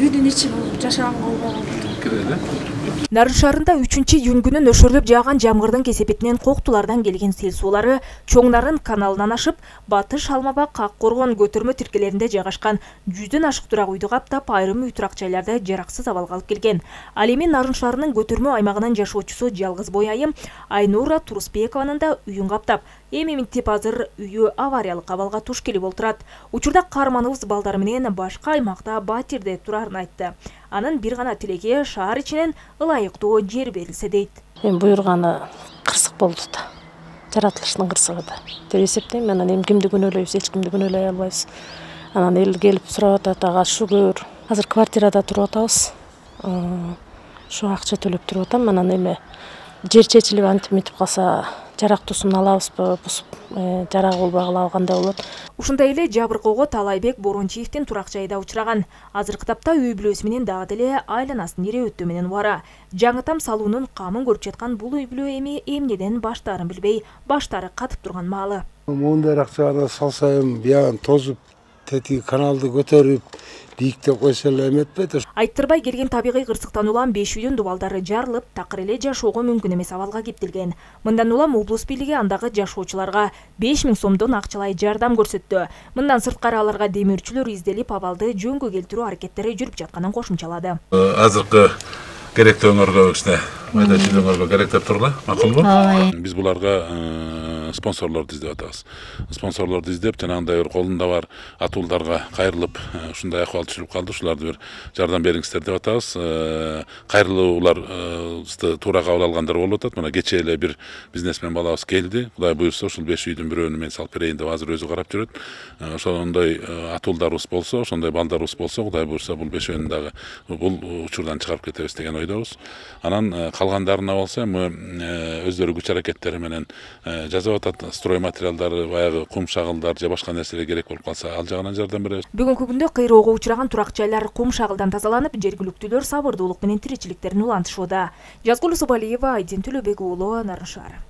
үйдүн ичи жашаганга болбогон кирели. Нарын шаарында 3-июнь күнү нөшөрлөп жааган жамгырдын кесепетинен Коктулардан келген сел суулары Чоң Нарын каналынан ашып, Батыш, Алмабак, Аккоргон көтөрмө тиркелеринде жайгашкан 100дөн ашык турак үйдү каптап, айрым үй турак жайларды жараксыз абалга алып келген. Ал эми Нарын шаарынын көтөрмө аймагынын жашоочусу жалгыз бой айым Айнура Турусбекованын да үйүн каптап, эми минтип азыр үйү авариялык абалга туш келип отурат. Учурда каарманыбыз балдары менен башка аймакта батирде турарын айтты. Анын бир гана тилеги шаар ичинен ылайыктуу жер берилсе дейт. Эми буйрганы кырсык болду да. Жаратылыштын кырсыгы да. Деп эсептейм. Анан эми кимди күнөөлөйбүз, эч кимди күнөөлөй албайбыз. Анан эл келип сурап атат, ага шүгүр. Азыр квартирада туруп атабыз. Ушу акча төлөп туруп атам. Анан эми жер чечилип антип митип калса, жарактуусун алабызбы, бусуп жарак болбогула кандай болот. Ушундай эле жабыркоого Талайбек Борончиевдин турак жайда учураган. Азыркы тапта үй бүлөсү менен дагы деле айланасын ирөөттөө менен убара. Жаңы там салуунун камын көрүп жаткан бул үй бүлө эми эмнеден баштаарын билбей, баштары катып турган маалы. Мондай акчаны салсайм, биягын тозуп, тетиги каналды көтөрүп, бийиктеп койсо эле эметпейт. Айттырбай келген табигый кырсыктан улам 5 үйдүн дубалдары жарылып, такыр эле жашоого мүмкүн эмес абалга кептелген. Мындан улам облус бийлиги андагы жашоочуларга 5000 сомдон акчалай жардам көрсөттү. Мындан сырткары аларга демирчүлөр изделип, абалды жөнгө келтирүү аракеттери жүрүп жатканын кошумчалады. Азыркы керектүү өңөргө кичине майда чүйдөңөргө керектеп тургула, макулбу? Биз буларга спонсорлорду издеп атабыз. Спонсорлорду издеп, жанагындай бир колунда бар атуулдарга кайрылып, ушундай акыбал түшүрүп калды, ушуларды бир жардам бериңиздер деп атабыз. Кайрылууларды туура кабыл алгандар болуп атат. Мына кечээ эле бир бизнесмен балабыз келди. Кудай буйрса, ушул 5 үйдүн бирөөнү мен салып берейин деп азыр өзү карап жүрөт. Ошондой атуулдарыбыз болсо, ошондой балдарыбыз болсо, Кудай буйрса, бул 5өөнү дагы бул учурдан чыгарып кетебиз деген ойдобуз. Анан калгандарына болсо, өздөрү күч аракеттери менен жасап атат. Строй материалдары, баягы кум шагылдар же башка нерселер керек болуп калса, ал жагынан жардам беребиз. Бүгүнкү күндө кыйроого учураган турак жайлар кум шагылдан тазаланып, жергиликтүүлөр сабырдуулук менен тиричиликтерин улантышууда. Жазгул Субалиева, Айдин Төлөбек уулу, Нарын шаары.